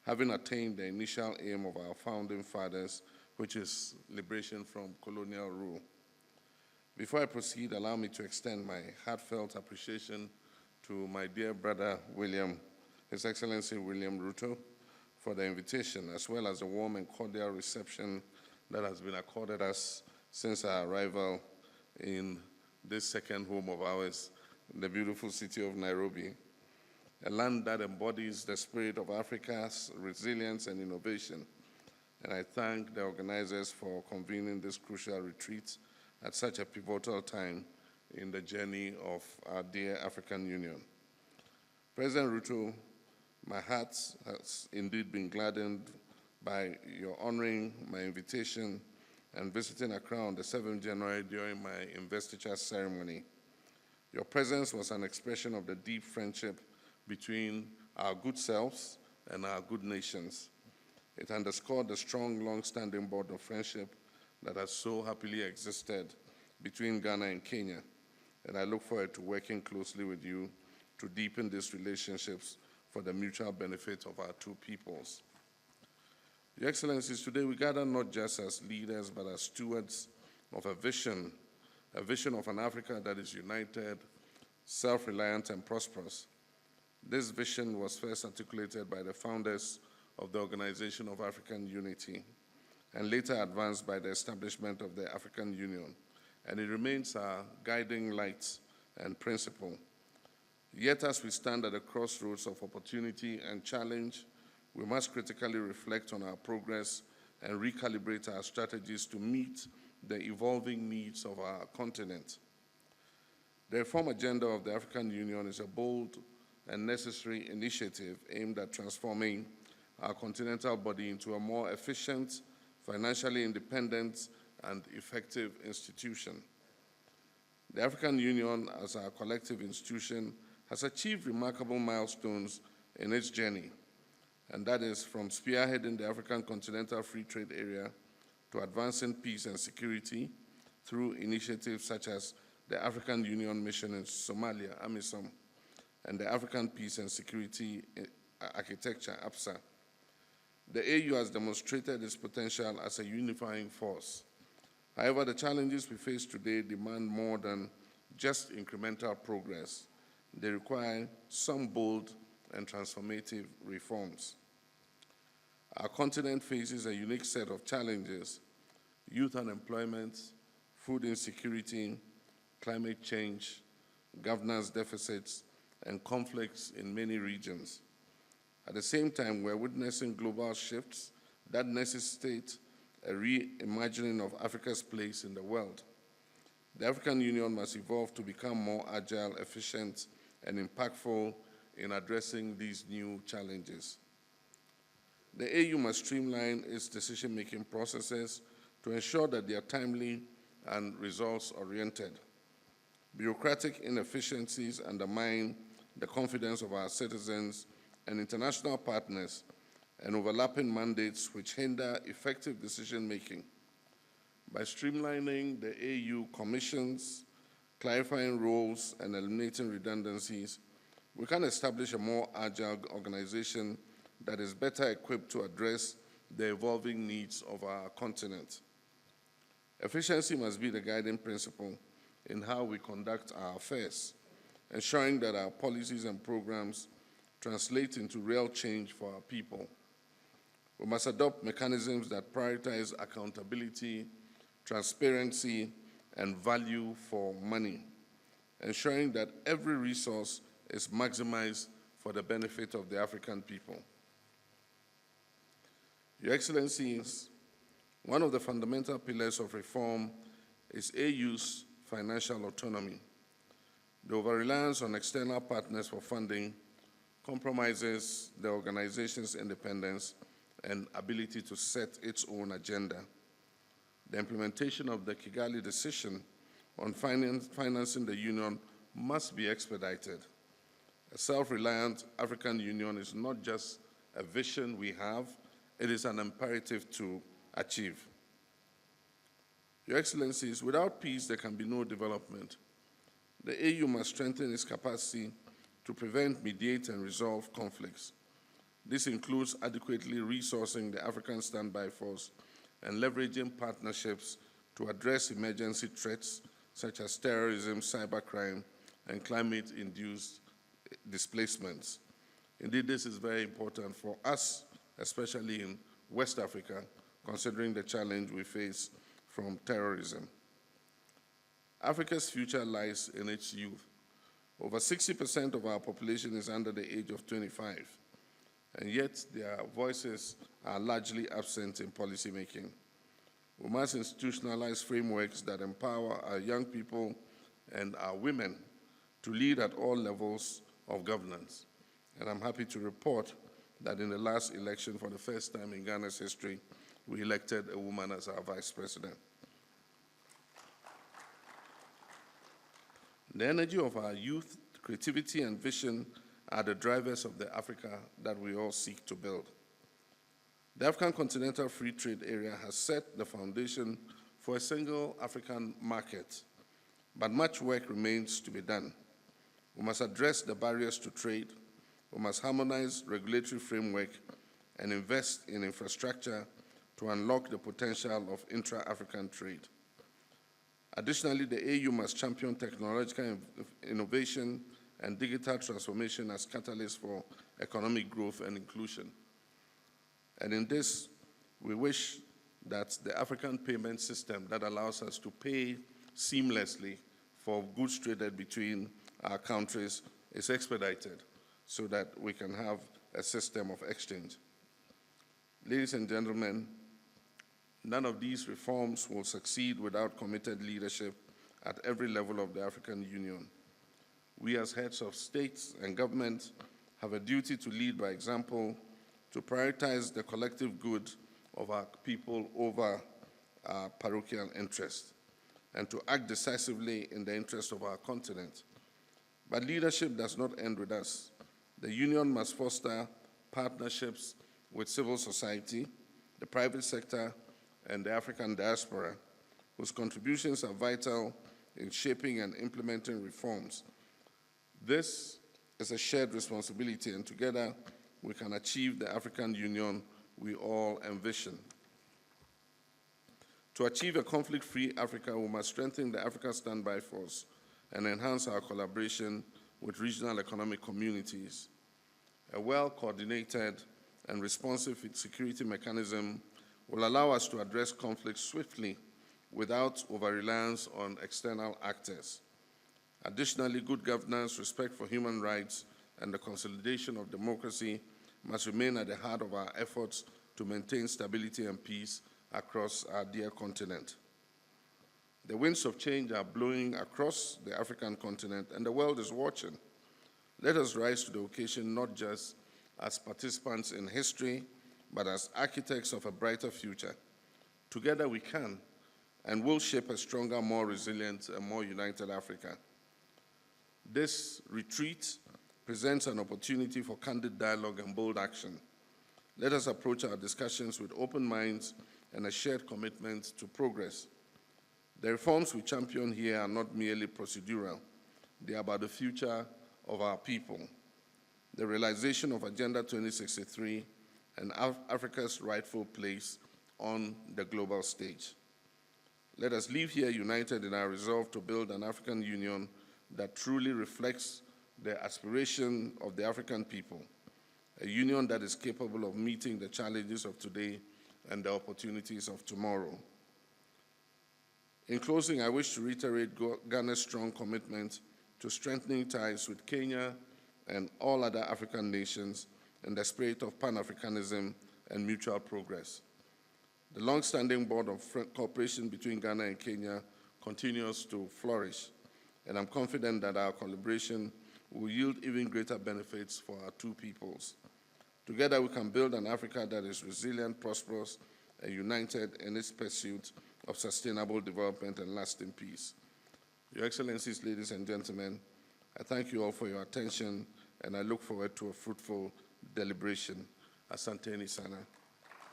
having attained the initial aim of our founding fathers, which is liberation from colonial rule. Before I proceed, allow me to extend my heartfelt appreciation to my dear brother William, His Excellency William Ruto, for the invitation, as well as the warm and cordial reception that has been accorded us since our arrival in this second home of ours, the beautiful city of Nairobi, a land that embodies the spirit of Africa's resilience and innovation. And I thank the organizers for convening this crucial retreat at such a pivotal time in the journey of our dear African Union. President Ruto, my heart has indeed been gladdened by your honoring my invitation and visiting Accra on the 7th January during my investiture ceremony. Your presence was an expression of the deep friendship between our good selves and our good nations. It underscored the strong, long-standing bond of friendship that has so happily existed between Ghana and Kenya, and I look forward to working closely with you to deepen these relationships for the mutual benefit of our two peoples. Your Excellencies, today we gather not just as leaders, but as stewards of a vision of an Africa that is united, self-reliant, and prosperous. This vision was first articulated by the founders of the Organization of African Unity, and later advanced by the establishment of the African Union, and it remains our guiding light and principle. Yet as we stand at the crossroads of opportunity and challenge, we must critically reflect on our progress and recalibrate our strategies to meet the evolving needs of our continent. The reform agenda of the African Union is a bold and necessary initiative aimed at transforming our continental body into a more efficient, financially independent, and effective institution. The African Union, as our collective institution, has achieved remarkable milestones in its journey, and that is from spearheading the African Continental Free Trade Area to advancing peace and security through initiatives such as the African Union Mission in Somalia, AMISOM, and the African Peace and Security Architecture, APSA. The AU has demonstrated its potential as a unifying force. However, the challenges we face today demand more than just incremental progress. They require some bold and transformative reforms. Our continent faces a unique set of challenges: youth unemployment, food insecurity, climate change, governance deficits, and conflicts in many regions. At the same time, we're witnessing global shifts that necessitate a reimagining of Africa's place in the world. The African Union must evolve to become more agile, efficient, and impactful in addressing these new challenges. The AU must streamline its decision-making processes to ensure that they are timely and results-oriented. Bureaucratic inefficiencies undermine the confidence of our citizens and international partners, and overlapping mandates which hinder effective decision-making. By streamlining the AU commissions, clarifying roles, and eliminating redundancies, we can establish a more agile organization that is better equipped to address the evolving needs of our continent. Efficiency must be the guiding principle in how we conduct our affairs, ensuring that our policies and programs translate into real change for our people. We must adopt mechanisms that prioritize accountability, transparency, and value for money, ensuring that every resource is maximized for the benefit of the African people. Your Excellencies, one of the fundamental pillars of reform is AU's financial autonomy. The over-reliance on external partners for funding compromises the organization's independence and ability to set its own agenda. The implementation of the Kigali decision on financing the Union must be expedited. A self-reliant African Union is not just a vision we have, it is an imperative to achieve. Your Excellencies, without peace there can be no development. The AU must strengthen its capacity to prevent, mediate, and resolve conflicts. This includes adequately resourcing the African Standby Force and leveraging partnerships to address emergency threats such as terrorism, cybercrime, and climate-induced displacements. Indeed, this is very important for us, especially in West Africa, considering the challenge we face from terrorism. Africa's future lies in its youth. Over 60% of our population is under the age of 25, and yet their voices are largely absent in policymaking. We must institutionalize frameworks that empower our young people and our women to lead at all levels of governance. And I'm happy to report that in the last election, for the first time in Ghana's history, we elected a woman as our vice president. The energy of our youth, creativity, and vision are the drivers of the Africa that we all seek to build. The African Continental Free Trade Area has set the foundation for a single African market, but much work remains to be done. We must address the barriers to trade, we must harmonize regulatory framework, and invest in infrastructure to unlock the potential of intra-African trade. Additionally, the AU must champion technological innovation and digital transformation as catalysts for economic growth and inclusion. And in this, we wish that the African payment system that allows us to pay seamlessly for goods traded between our countries is expedited so that we can have a system of exchange. Ladies and gentlemen, none of these reforms will succeed without committed leadership at every level of the African Union. We as heads of states and government have a duty to lead by example, to prioritize the collective good of our people over our parochial interests, and to act decisively in the interest of our continent. But leadership does not end with us. The Union must foster partnerships with civil society, the private sector, and the African diaspora, whose contributions are vital in shaping and implementing reforms. This is a shared responsibility, and together we can achieve the African Union we all envision. To achieve a conflict-free Africa, we must strengthen the African Standby Force and enhance our collaboration with regional economic communities. A well-coordinated and responsive security mechanism will allow us to address conflicts swiftly without over-reliance on external actors. Additionally, good governance, respect for human rights, and the consolidation of democracy must remain at the heart of our efforts to maintain stability and peace across our dear continent. The winds of change are blowing across the African continent, and the world is watching. Let us rise to the occasion not just as participants in history, but as architects of a brighter future. Together we can and will shape a stronger, more resilient, and more united Africa. This retreat presents an opportunity for candid dialogue and bold action. Let us approach our discussions with open minds and a shared commitment to progress. The reforms we champion here are not merely procedural. They are about the future of our people, the realization of Agenda 2063, and Africa's rightful place on the global stage. Let us leave here united in our resolve to build an African Union that truly reflects the aspiration of the African people, a union that is capable of meeting the challenges of today and the opportunities of tomorrow. In closing, I wish to reiterate Ghana's strong commitment to strengthening ties with Kenya and all other African nations in the spirit of Pan-Africanism and mutual progress. The long-standing board of cooperation between Ghana and Kenya continues to flourish, and I'm confident that our collaboration will yield even greater benefits for our two peoples. Together, we can build an Africa that is resilient, prosperous, and united in its pursuit of sustainable development and lasting peace. Your Excellencies, ladies and gentlemen, I thank you all for your attention, and I look forward to a fruitful deliberation. Asante Sana.